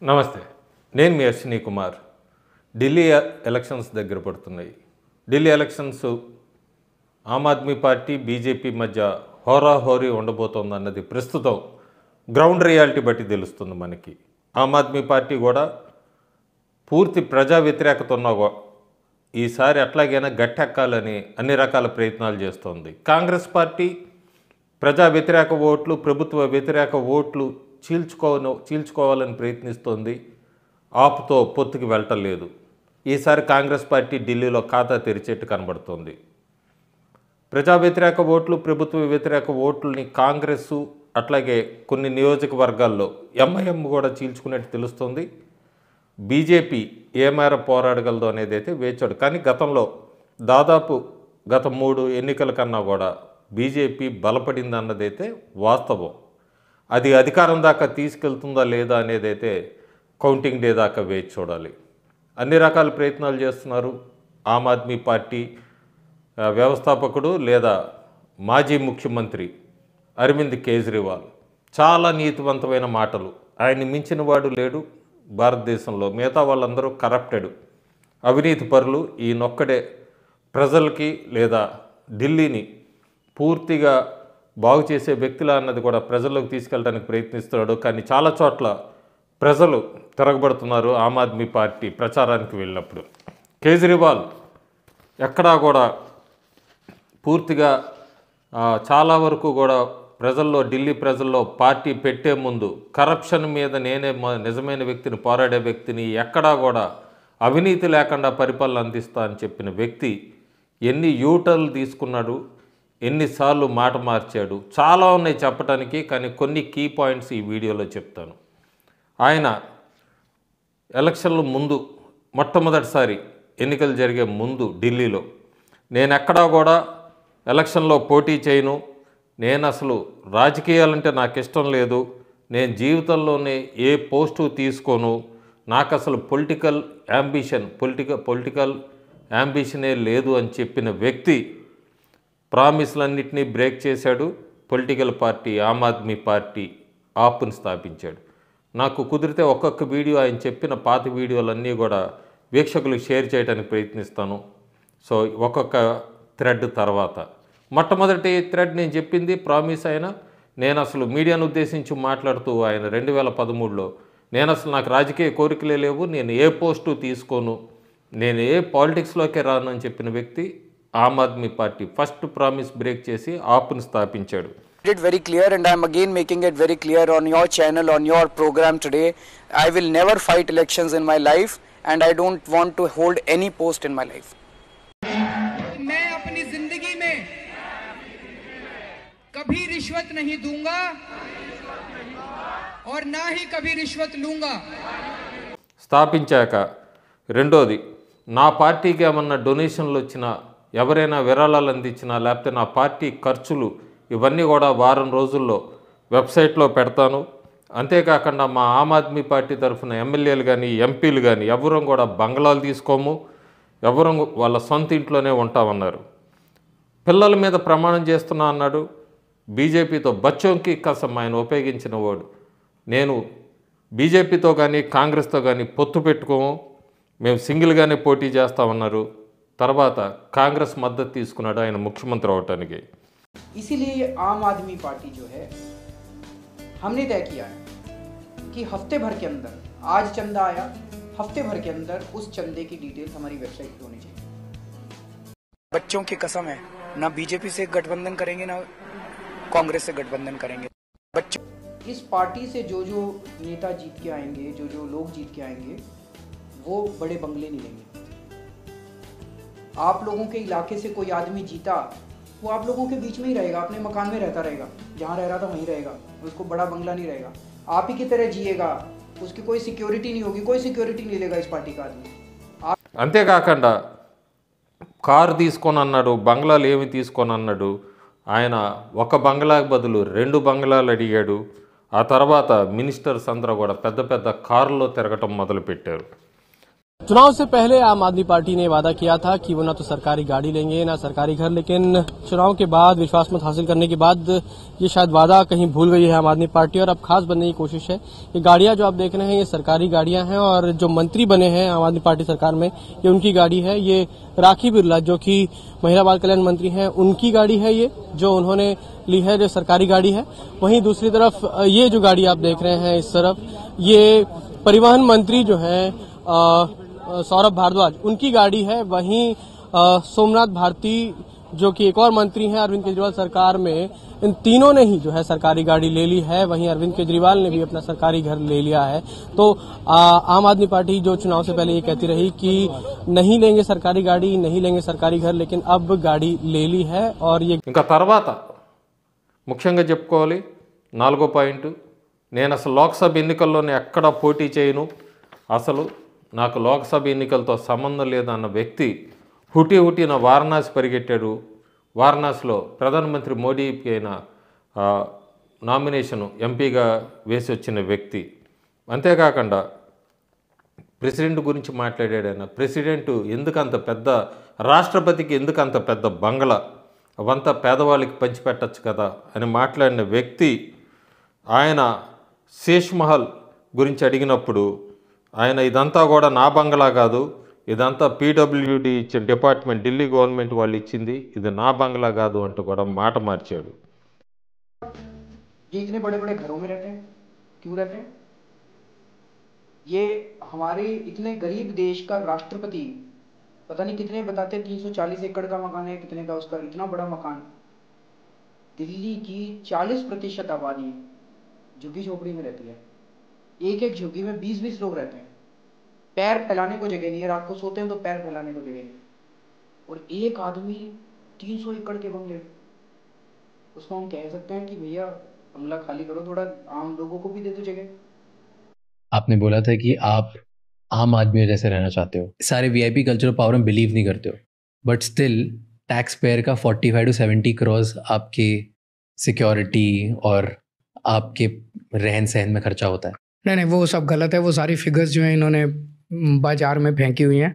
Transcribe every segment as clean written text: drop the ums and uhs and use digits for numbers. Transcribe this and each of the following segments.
నమస్తే, నేను మీ అశ్విని కుమార్. ఢిల్లీ ఎలక్షన్స్ దగ్గర పడుతున్నాయి. ఢిల్లీ ఎలక్షన్స్ ఆమ్ ఆద్మీ పార్టీ బీజేపీ మధ్య హోరాహోరీ ఉండబోతోందన్నది ప్రస్తుతం గ్రౌండ్ రియాలిటీ బట్టి తెలుస్తుంది మనకి. ఆమ్ ఆద్మీ పార్టీ కూడా పూర్తి ప్రజా వ్యతిరేకత ఉన్న ఈసారి అట్లాగైనా గట్టెక్కాలని అన్ని రకాల ప్రయత్నాలు చేస్తోంది. కాంగ్రెస్ పార్టీ ప్రజా వ్యతిరేక ఓట్లు, ప్రభుత్వ వ్యతిరేక ఓట్లు చీల్చుకోవాలని ప్రయత్నిస్తోంది. ఆప్తో పొత్తుకి వెళ్ళటలేదు. ఈసారి కాంగ్రెస్ పార్టీ ఢిల్లీలో ఖాతా తెరిచేట్టు కనబడుతోంది. ప్రజా వ్యతిరేక ఓట్లు, ప్రభుత్వ వ్యతిరేక ఓట్లని కాంగ్రెస్సు అట్లాగే కొన్ని నియోజకవర్గాల్లో ఎంఐఎం కూడా చీల్చుకునేట్టు తెలుస్తుంది. బీజేపీ ఏ మేర పోరాడగలదు అనేది అయితే వేచాడు. కానీ గతంలో దాదాపు గత 3 ఎన్నికల కన్నా కూడా బీజేపీ బలపడింది అన్నదైతే వాస్తవం. అది అధికారం దాకా తీసుకెళ్తుందా లేదా అనేది అయితే కౌంటింగ్ డే దాకా వేచి చూడాలి. అన్ని రకాల ప్రయత్నాలు చేస్తున్నారు. ఆమ్ ఆద్మీ పార్టీ వ్యవస్థాపకుడు లేదా మాజీ ముఖ్యమంత్రి అరవింద్ కేజ్రీవాల్ చాలా నీతివంతమైన మాటలు. ఆయన్ని మించిన వాడు లేడు భారతదేశంలో. మిగతా వాళ్ళందరూ కరప్టెడ్, అవినీతి పరులు. ఈయనొక్కడే ప్రజలకి లేదా ఢిల్లీని పూర్తిగా బాగు చేసే వ్యక్తుల అన్నది కూడా ప్రజల్లోకి తీసుకెళ్ళడానికి ప్రయత్నిస్తున్నాడు. కానీ చాలా చోట్ల ప్రజలు తిరగబడుతున్నారు ఆమ్ ఆద్మీ పార్టీ ప్రచారానికి వెళ్ళినప్పుడు. కేజ్రీవాల్ ఎక్కడా కూడా పూర్తిగా చాలా వరకు కూడా ప్రజల్లో, ఢిల్లీ ప్రజల్లో పార్టీ పెట్టే ముందు కరప్షన్ మీద నేనే నిజమైన వ్యక్తిని, పోరాడే వ్యక్తిని, ఎక్కడా కూడా అవినీతి లేకుండా పరిపాలన అందిస్తా అని చెప్పిన వ్యక్తి ఎన్ని యూటర్లు తీసుకున్నాడు, ఎన్నిసార్లు మాట మార్చాడు, చాలా ఉన్నాయి చెప్పడానికి. కానీ కొన్ని కీ పాయింట్స్ ఈ వీడియోలో చెప్తాను. ఆయన ఎలక్షన్ల ముందు మొట్టమొదటిసారి ఎన్నికలు జరిగే ముందు ఢిల్లీలో నేను ఎక్కడా కూడా ఎలక్షన్లో పోటీ చేయను, నేను అసలు రాజకీయాలంటే నాకు ఇష్టం లేదు, నేను జీవితంలోనే ఏ పోస్టు తీసుకోను, నాకు అసలు పొలిటికల్ యాంబిషనే లేదు అని చెప్పిన వ్యక్తి ప్రామిస్లన్నింటినీ బ్రేక్ చేశాడు. పొలిటికల్ పార్టీ ఆమ్ ఆద్మీ పార్టీ ఆప్ని స్థాపించాడు. నాకు కుదిరితే ఒక్కొక్క వీడియో ఆయన చెప్పిన పాత వీడియోలన్నీ కూడా వీక్షకులకు షేర్ చేయడానికి ప్రయత్నిస్తాను. సో ఒక్కొక్క థ్రెడ్ తర్వాత మొట్టమొదటి థ్రెడ్ నేను చెప్పింది ప్రామిస్. నేను అసలు మీడియాను ఉద్దేశించి మాట్లాడుతూ ఆయన 2013లో నేను అసలు నాకు రాజకీయ కోరికలే లేవు, నేను ఏ పోస్టు తీసుకోను, నేను ఏ పాలిటిక్స్లోకే రాను అని చెప్పిన వ్యక్తి Aam Aadmi Party first promise break చేసి ఆప్ను స్థాపించాడు. It very clear, and I am again making it very clear on your channel, on your program today. I will never fight elections in my life, and I don't want to hold any post in my life. मैं अपनी जिंदगी में कभी रिश्वत नहीं दूंगा और ना ही कभी रिश्वत लूंगा. స్థాపించాక రెండోది, నా పార్టీకి ఏమన్నా డొనేషన్లు వచ్చినా, ఎవరైనా విరాళాలు అందించినా, లేకపోతే నా పార్టీ ఖర్చులు ఇవన్నీ కూడా వారం రోజుల్లో వెబ్సైట్లో పెడతాను. అంతేకాకుండా మా ఆమ్ ఆద్మీ పార్టీ తరఫున ఎమ్మెల్యేలు కానీ ఎంపీలు కానీ ఎవరూ కూడా బంగ్లాలు తీసుకోము, ఎవరూ వాళ్ళ సొంత ఇంట్లోనే ఉంటామన్నారు. పిల్లల మీద ప్రమాణం చేస్తున్నా అన్నాడు. బీజేపీతో బచ్చోంకి కసం ఆయన ఉపయోగించిన వాడు. నేను బీజేపీతో కానీ కాంగ్రెస్తో కానీ పొత్తు పెట్టుకోము, మేము సింగిల్గానే పోటీ చేస్తామన్నారు. తర్వాత కాంగ్రెస్ మద్దతు తీసుకున్నాడు ఆయన ముఖ్యమంత్రి అవటానికి. इसीलिए आम आदमी पार्टी जो है, हमने तय किया है कि हफ्ते भर के अंदर, आज चंदा आया, हफ्ते भर के अंदर उस चंदे की डिटेल्स हमारी वेबसाइट पे होनी चाहिए. बच्चों की कसम है, ना बीजेपी से गठबंधन करेंगे, ना कांग्रेस से गठबंधन करेंगे. बच्चों इस पार्टी से जो नेता जीत के आएंगे, जो लोग जीत के आएंगे, वो बड़े बंगले नहीं लेंगे. आप लोगों के इलाके से कोई आदमी जीता, वो आप लोगों के बीच में ही रहेगा, अपने मकान में रहता रहेगा, जहाँ रह रहा था वहीं रहेगा, उसको बड़ा बंगला नहीं रहेगा, आप ही की तरह जिएगा, उसकी कोई सिक्योरिटी नहीं होगी, कोई सिक्योरिटी नहीं लेगा इस पार्टी का आदमी. అంతేకాకుండా కారు తీసుకొని అన్నాడు, బంగ్లాలు ఏమి తీసుకొని అన్నాడు. ఆయన ఒక బంగ్లాకు బదులు 2 బంగ్లాలు అడిగాడు. ఆ తర్వాత మినిస్టర్స్ అందరూ కూడా పెద్ద పెద్ద కారులో తిరగటం మొదలుపెట్టారు. चुनाव से पहले आम आदमी पार्टी ने वादा किया था कि वो ना तो सरकारी गाड़ी लेंगे ना सरकारी घर, लेकिन चुनाव के बाद विश्वास मत हासिल करने के बाद ये शायद वादा कहीं भूल गई है आम आदमी पार्टी और अब खास बनने की कोशिश है। ये गाड़ियां जो आप देख रहे हैं ये सरकारी गाड़ियां हैं और जो मंत्री बने हैं आम आदमी पार्टी सरकार में ये उनकी गाड़ी है। ये राखी बिरला जो कि महिला बाल कल्याण मंत्री हैं उनकी गाड़ी है, ये जो उन्होंने ली है, जो सरकारी गाड़ी है। वहीं दूसरी तरफ ये जो गाड़ी आप देख रहे हैं इस तरफ, ये परिवहन मंत्री जो है सौरभ भारद्वाज, उनकी गाड़ी है। वहीं सोमनाथ भारती जो कि एक और मंत्री हैं अरविंद केजरीवाल सरकार में, इन तीनों ने ही जो है सरकारी गाड़ी ले ली है। वहीं अरविंद केजरीवाल ने भी अपना सरकारी घर ले लिया है। तो आम आदमी पार्टी जो चुनाव से पहले ये कहती रही कि नहीं लेंगे सरकारी गाड़ी, नहीं लेंगे सरकारी घर, लेकिन अब गाड़ी ले ली है। और ये ఇంకా తర్వాత ముఖ్యంగా చెప్పుకోవాలి 4వ పాయింట్, నేను అసలు లోక్సభ ఎన్నికల్లోనే ఎక్కడా పోటీ చేయను, అసలు నాకు లోక్సభ ఎన్నికలతో సంబంధం లేదన్న వ్యక్తి హుటిన వారణాసి పరిగెట్టాడు. వారణాసిలో ప్రధానమంత్రి మోడీకి అయిన నామినేషను ఎంపీగా వేసి వచ్చిన వ్యక్తి. అంతేకాకుండా ప్రెసిడెంట్ గురించి మాట్లాడాడు ఆయన. ప్రెసిడెంట్ ఎందుకంత పెద్ద, రాష్ట్రపతికి ఎందుకంత పెద్ద బంగ్లా, అవంతా పేదవాళ్ళకి పంచిపెట్టచ్చు కదా అని మాట్లాడిన వ్యక్తి. ఆయన శేష్ మహల్ గురించి అడిగినప్పుడు ఆయన ఇదంతా కూడా నా బంగ్లా కాదు, ఇదంతా పీడబ్ల్యూడి ఇచ్చిన డిపార్ట్మెంట్, ఢిల్లీ గవర్నమెంట్ వాళ్ళు ఇచ్చింది, ఇది నా బంగ్లా కాదు అంటూ కూడా మాట మార్చాడు. ये इतने बड़े बड़े घरों में रहते हैं, क्यों रहते हैं? ये हमारे इतने गरीब देश का राष्ट्रपति, पता नहीं कितने बताते 340 एकड़ का मकान है, कितने का उसका, इतना बड़ा मकान। दिल्ली की 40% आबादी झुग्गी झोपड़ी में रहती है। एक एक झुग्गी में 20-20 लोग रहते हैं। पैर फैलाने को जगह नहीं है, रात को सोते हैं तो पैर फैलाने को जगह नहीं। और एक आदमी 300 एकड़ के बंगले, उसको हम कह सकते हैं कि भैया बंगला खाली करो, थोड़ा आम लोगों को भी दे दो जगह। आपने बोला था कि आप आम आदमी जैसे रहना चाहते हो, सारे वीआईपी कल्चर ऑफ पावर में बिलीव नहीं करते हो, बट स्टिल टैक्स पेयर का 45 to 70 करोड़ आपके सिक्योरिटी और आपके रहन सहन में खर्चा होता है। नहीं, वो सब गलत है। वो सारी फिगर्स जो हैं इन्होंने बाजार में फेंकी हुई हैं।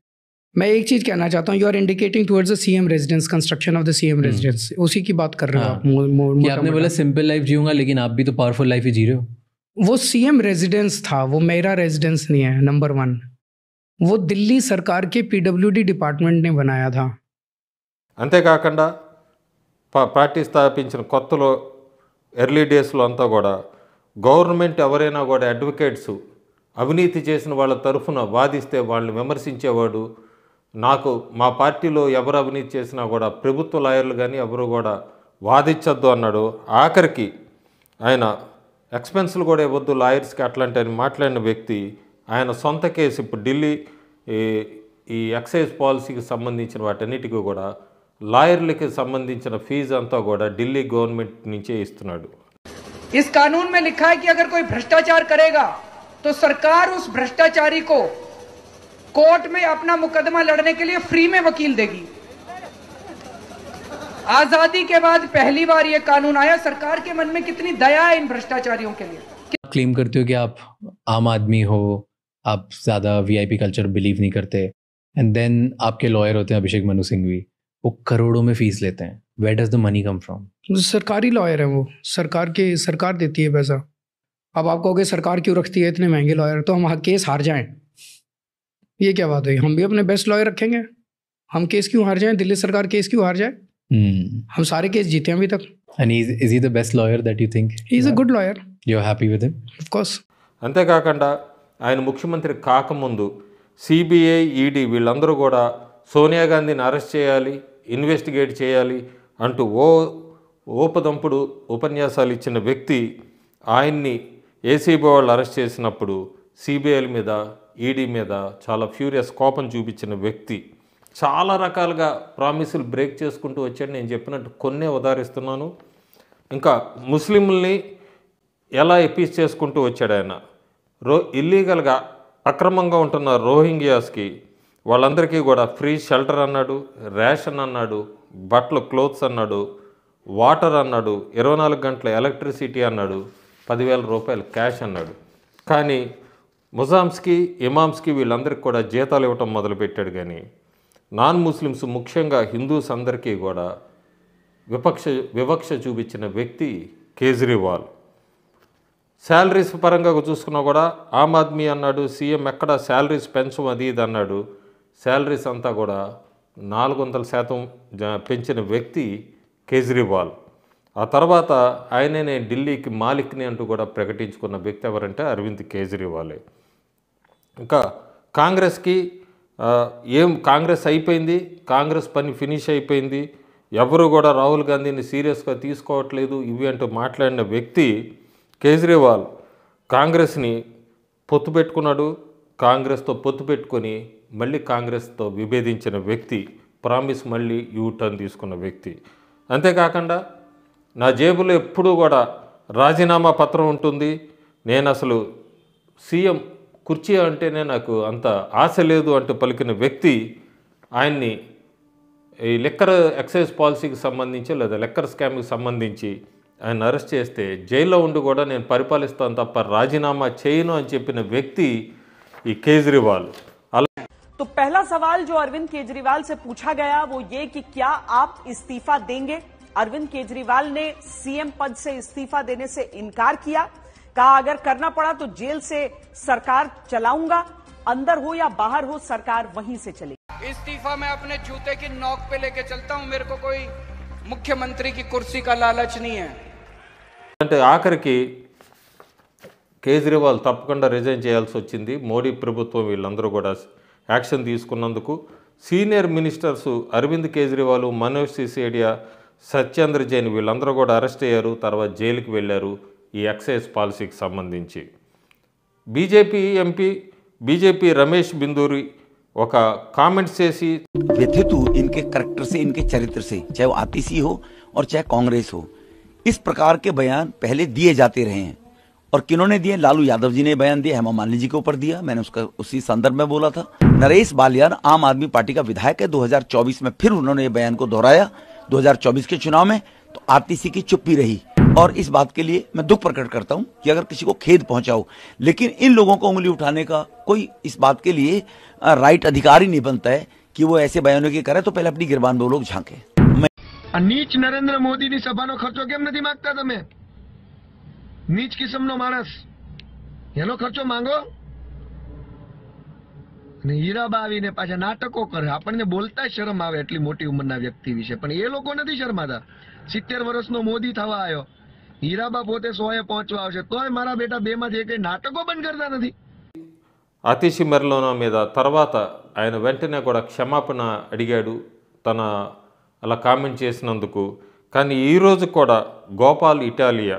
मैं एक चीज़ कहना चाहता हूँ, you are indicating towards the CM residence, construction of the CM residence, उसी की बात कर रहे हो आप। कि आपने बोला सिंपल लाइफ जीऊंगा, लेकिन आप भी तो पावरफुल लाइफ ही जी रहे हो। वो सीएम रेजिडेंस था, वो मेरा रेजिडेंस नहीं है। नंबर 1, वो दिल्ली सरकार के पीडब्ल्यूडी डिपार्टमेंट ने बनाया था। అంతేకాకుండా పార్టీ స్థాపించిన కొత్తలో ఎర్లీ డేస్లో అంతా కూడా గవర్నమెంట్ ఎవరైనా కూడా అడ్వకేట్స్ అవినీతి చేసిన వాళ్ళ తరఫున వాదిస్తే వాళ్ళని విమర్శించేవాడు. నాకు మా పార్టీలో ఎవరు అవినీతి చేసినా కూడా ప్రభుత్వ లాయర్లు కానీ ఎవరు కూడా వాదించొద్దు అన్నాడు. ఆఖరికి ఆయన ఎక్స్పెన్స్లు కూడా ఇవ్వద్దు లాయర్స్కి అట్లాంటి అని మాట్లాడిన వ్యక్తి. ఆయన సొంత కేసు ఇప్పుడు ఢిల్లీ ఈ ఎక్సైజ్ పాలసీకి సంబంధించిన వాటన్నిటికీ కూడా లాయర్లకి సంబంధించిన ఫీజు అంతా కూడా ఢిల్లీ గవర్నమెంట్ నుంచే ఇస్తున్నాడు. इस कानून में लिखा है कि अगर कोई भ्रष्टाचार करेगा तो सरकार उस भ्रष्टाचारी को कोर्ट में अपना मुकदमा लड़ने के लिए फ्री में वकील देगी। आजादी के बाद पहली बार यह कानून आया। सरकार के मन में कितनी दया है इन भ्रष्टाचारियों के लिए। क्लेम करते हो कि आप आम आदमी हो, आप ज़्यादा वीआईपी कल्चर बिलीव नहीं करते, एंड देन आपके लॉयर होते हैं अभिषेक मनु सिंघवी, वो करोड़ों में फीस लेते हैं। Where does the money come from? सरकारी लॉयर है वो, सरकार देती है पैसा। अब आप कहोगे सरकार क्यों रखती है इतने महंगे लॉयर, तो हम केस हार जाएं, ये क्या बात हुई? हम भी अपने बेस्ट लॉयर रखेंगे। हम केस क्यों हार जाएं? दिल्ली सरकार केस क्यों हार जाए? हम सारे केस जीते हैं अभी तक। And is he the best lawyer that you think? He is a good lawyer. You're happy with him? Of course. అంతేకాకుండా ఆయన ముఖ్యమంత్రి కాకముందు సిబిఐ, ఈడీ వీళ్ళందరూ కూడా సోనియా గాంధీని అరెస్ట్ చేయాలి, ఇన్వెస్టిగేట్ చేయాలి అంటూ ఓపదంపుడు ఉపన్యాసాలు ఇచ్చిన వ్యక్తి. ఆయన్ని ఏసీబీ వాళ్ళు అరెస్ట్ చేసినప్పుడు సిబిఐల మీద, ఈడీ మీద చాలా ఫ్యూరియస్ కోపం చూపించిన వ్యక్తి. చాలా రకాలుగా ప్రామిసులు బ్రేక్ చేసుకుంటూ వచ్చాడు. నేను చెప్పినట్టు కొన్నే ఉదాహరిస్తున్నాను. ఇంకా ముస్లింల్ని ఎలా ఎపీస్ చేసుకుంటూ వచ్చాడు ఆయన. ఇల్లీగల్గా అక్రమంగా ఉంటున్న రోహింగ్యాస్కి వాళ్ళందరికీ కూడా ఫ్రీ షెల్టర్ అన్నాడు, రేషన్ అన్నాడు, బట్టలు క్లోత్స్ అన్నాడు, వాటర్ అన్నాడు, 24 గంటల ఎలక్ట్రిసిటీ అన్నాడు, 10,000 రూపాయలు క్యాష్ అన్నాడు. కానీ ముజామ్స్కి ఇమామ్స్కి వీళ్ళందరికీ కూడా జీతాలు ఇవ్వటం మొదలుపెట్టాడు. కానీ నాన్ ముస్లిమ్స్ ముఖ్యంగా హిందూస్ అందరికీ కూడా వివక్ష చూపించిన వ్యక్తి కేజ్రీవాల్. శాలరీస్ పరంగా చూసుకున్నా కూడా ఆమ్ ఆద్మీ అన్నాడు, సీఎం ఎక్కడ శాలరీస్ పెంచం అది ఇది అన్నాడు. శాలరీస్ అంతా కూడా 400% పెంచిన వ్యక్తి కేజ్రీవాల్. ఆ తర్వాత ఆయననే ఢిల్లీకి మాలిక్ని అంటూ కూడా ప్రకటించుకున్న వ్యక్తి ఎవరంటే అరవింద్ కేజ్రీవాలే. ఇంకా కాంగ్రెస్కి కాంగ్రెస్ అయిపోయింది, కాంగ్రెస్ పని ఫినిష్ అయిపోయింది, ఎవరు కూడా రాహుల్ గాంధీని సీరియస్గా తీసుకోవట్లేదు ఇవి అంటూ మాట్లాడిన వ్యక్తి కేజ్రీవాల్. కాంగ్రెస్ని పొత్తు పెట్టుకున్నాడు, కాంగ్రెస్తో పొత్తు పెట్టుకొని మళ్ళీ కాంగ్రెస్తో విభేదించిన వ్యక్తి, ప్రామిస్ మళ్ళీ యూటర్న్ తీసుకున్న వ్యక్తి. అంతేకాకుండా నా జేబులో ఎప్పుడూ కూడా రాజీనామా పత్రం ఉంటుంది, నేను అసలు సీఎం కుర్చీ అంటేనే నాకు అంత ఆశ లేదు అంటూ పలికిన వ్యక్తి ఆయన్ని ఈ లిక్కర్ ఎక్సైజ్ పాలసీకి సంబంధించి లేదా లిక్కర్ స్కామ్కి సంబంధించి ఆయన అరెస్ట్ చేస్తే జైల్లో ఉండి కూడా నేను పరిపాలిస్తాను తప్ప రాజీనామా చేయను అని చెప్పిన వ్యక్తి ఈ కేజ్రీవాల్. तो पहला सवाल जो अरविंद केजरीवाल से पूछा गया वो ये कि क्या आप इस्तीफा देंगे। अरविंद केजरीवाल ने सीएम पद से इस्तीफा देने से इनकार किया, कहा अगर करना पड़ा तो जेल से सरकार चलाऊंगा, अंदर हो या बाहर हो सरकार वहीं से चलेगी। इस्तीफा मैं अपने जूते की नोक पे लेके चलता हूं, मेरे को कोई मुख्यमंत्री की कुर्सी का लालच नहीं है। అంటే ఆఖరికి కేజ్రీవాల్ తప్పకుండా రిజైన్ చేయాల్సి వచ్చింది. మోడీ ప్రభుత్వం వీళ్ళందరూ కూడా యాక్షన్ తీసుకున్నందుకు సీనియర్ మినిస్టర్స్ అరవింద్ కేజ్రీవాల్, మనోజ్ సిసోడియా, సత్యేంద్ర జైన్ వీళ్ళందరూ కూడా అరెస్ట్ అయ్యారు, తర్వాత జైలుకి వెళ్ళారు ఈ ఎక్సైజ్ పాలసీకి సంబంధించి. బీజేపీ ఎంపీ రమేష్ బిందూరి ఒక కామెంట్స్ చేసి व्यथित हूं इनके करैक्टर से, इनके चरित्र से, चाहे वो आतिशी हो और चाहे कांग्रेस हो। इस प्रकार के बयान पहले दिए जाते रहे हैं और किन्होंने दिए, लालू यादव जी ने बयान दिया, हेमा मालिनी जी के ऊपर दिया, मैंने उसका उसी संदर्भ में बोला था। नरेश बालियान आम आदमी पार्टी का विधायक है, 2024 में फिर उन्होंने ये बयान को दोहराया 2024 के चुनाव में, तो आतिशी की चुप्पी रही और इस बात के लिए मैं दुख प्रकट करता हूं कि अगर किसी को खेद पहुंचा हो, लेकिन इन लोगों को उंगली उठाने का कोई इस बात के लिए राइट अधिकार ही नहीं बनता है कि वो ऐसे बयानों की करे, तो पहले अपनी गिरबान में वो लोग झांके। નીચ નરેન્દ્ર મોદીની સભાનો ખર્ચો કેમ નથી માંગતા તમે? નીચ કિસ્મનો માણસ, એનો ખર્ચો માંગો. અને હીરાબા આવીને પાછા નાટકો કરે, આપણને બોલતા શરમ આવે એટલી મોટી ઉંમરના વ્યક્તિ વિશે, પણ એ લોકો નથી શરમાતા. 70 વર્ષનો મોદી થવા આવ્યો, હીરાબા પોતે 100એ પહોંચવા આવશે, તોય મારા બેટા બે માંથી એક નાટકો બંધ કરતા નથી. ఆతిషి మెర్లోనా మీద తర్వాత ఆయన వెంటనే కూడా క్షమాపణ అడిగాడు తన అలా కామెంట్ చేసినందుకు. కానీ ఈరోజు కూడా గోపాల్ ఇటాలియా,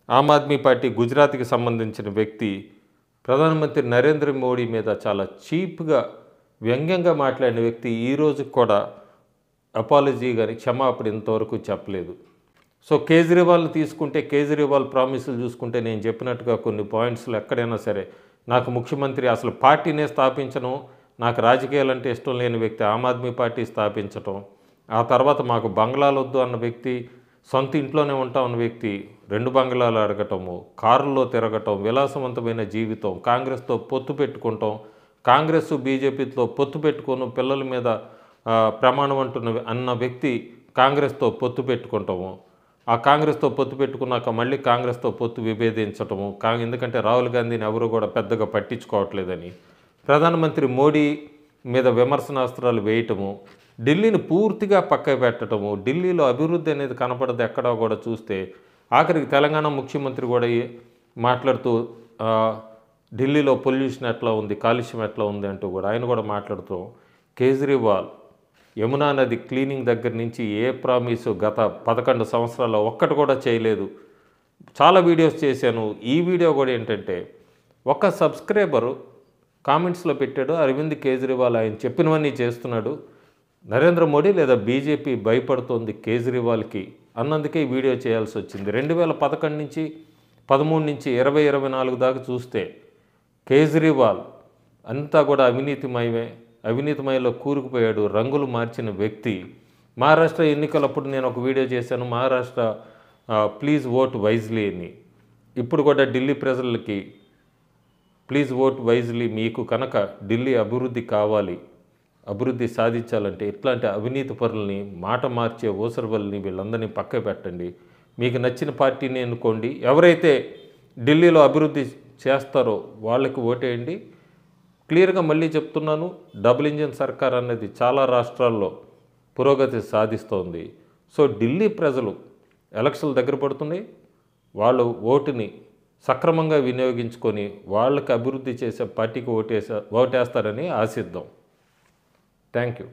ఆమ్ ఆద్మీ పార్టీ గుజరాత్కి సంబంధించిన వ్యక్తి, ప్రధానమంత్రి నరేంద్ర మోడీ మీద చాలా చీప్గా వ్యంగ్యంగా మాట్లాడిన వ్యక్తి ఈరోజు కూడా అపాలజీ కానీ క్షమాపణ ఇంతవరకు చెప్పలేదు. సో కేజ్రీవాల్ని తీసుకుంటే, కేజ్రీవాల్ ప్రామిసులు చూసుకుంటే నేను చెప్పినట్టుగా కొన్ని పాయింట్స్లో ఎక్కడైనా సరే నాకు ముఖ్యమంత్రి అసలు పార్టీనే స్థాపించను, నాకు రాజకీయాలంటే ఇష్టం లేని వ్యక్తి ఆమ్ ఆద్మీ పార్టీ స్థాపించటం, ఆ తర్వాత మాకు బంగ్లాలు వద్దు అన్న వ్యక్తి, సొంత ఇంట్లోనే ఉంటాం అన్న వ్యక్తి 2 బంగ్లాలు అడగటము, కారుల్లో తిరగటం, విలాసవంతమైన జీవితం, కాంగ్రెస్తో పొత్తు పెట్టుకుంటాం, కాంగ్రెస్ బీజేపీతో పొత్తు పెట్టుకోను, పిల్లల మీద ప్రమాణం అంటున్న అన్న వ్యక్తి కాంగ్రెస్తో పొత్తు పెట్టుకుంటాము, ఆ కాంగ్రెస్తో పొత్తు పెట్టుకున్నాక మళ్ళీ కాంగ్రెస్తో పొత్తు విభేదించటము, ఎందుకంటే రాహుల్ గాంధీని ఎవరు కూడా పెద్దగా పట్టించుకోవట్లేదని ప్రధానమంత్రి మోడీ మీద విమర్శనాస్త్రాలు వేయటము, ఢిల్లీని పూర్తిగా పక్కకు పెట్టడము, ఢిల్లీలో అభివృద్ధి అనేది కనపడదు ఎక్కడా కూడా చూస్తే. ఆఖరికి తెలంగాణ ముఖ్యమంత్రి కూడా మాట్లాడుతూ ఢిల్లీలో పొల్యూషన్ ఎట్లా ఉంది, కాలుష్యం ఎట్లా ఉంది అంటూ కూడా ఆయన కూడా మాట్లాడుతూ కేజ్రీవాల్ యమునా నది క్లీనింగ్ దగ్గర నుంచి ఏ ప్రామిసు గత 11 సంవత్సరాల్లో ఒక్కటి కూడా చేయలేదు. చాలా వీడియోస్ చేశాను. ఈ వీడియో కూడా ఏంటంటే ఒక సబ్స్క్రైబరు కామెంట్స్లో పెట్టాడు, అరవింద్ కేజ్రీవాల్ ఆయన చెప్పినవన్నీ చేస్తున్నాడు, నరేంద్ర మోడీ లేదా బీజేపీ భయపడుతోంది కేజ్రీవాల్కి అన్నందుకే ఈ వీడియో చేయాల్సి వచ్చింది. 2011 నుంచి 13 నుంచి 2024 దాకా చూస్తే కేజ్రీవాల్ అంతా కూడా అవినీతిమయంలో కూరుకుపోయాడు, రంగులు మార్చిన వ్యక్తి. మహారాష్ట్ర ఎన్నికలప్పుడు నేను ఒక వీడియో చేశాను, మహారాష్ట్ర ప్లీజ్ ఓట్ వైజ్లీ అని. ఇప్పుడు కూడా ఢిల్లీ ప్రజలకి ప్లీజ్ ఓట్ వైజ్లీ. మీకు కనుక ఢిల్లీ అభివృద్ధి కావాలి, అభివృద్ధి సాధించాలంటే ఇట్లాంటి అవినీతి పరుల్ని, మాట మార్చే ఓసరవల్ని వీళ్ళందరినీ పక్క పెట్టండి. మీకు నచ్చిన పార్టీని ఎన్నుకోండి. ఎవరైతే ఢిల్లీలో అభివృద్ధి చేస్తారో వాళ్ళకి ఓటేయండి. క్లియర్గా మళ్ళీ చెప్తున్నాను, డబుల్ ఇంజిన్ సర్కార్ అనేది చాలా రాష్ట్రాల్లో పురోగతి సాధిస్తోంది. సో ఢిల్లీ ప్రజలు ఎలక్షన్లు దగ్గర పడుతున్నాయి, వాళ్ళు ఓటుని సక్రమంగా వినియోగించుకొని వాళ్ళకి అభివృద్ధి చేసే పార్టీకి ఓటేస్తారని ఆశిద్దాం. Thank you.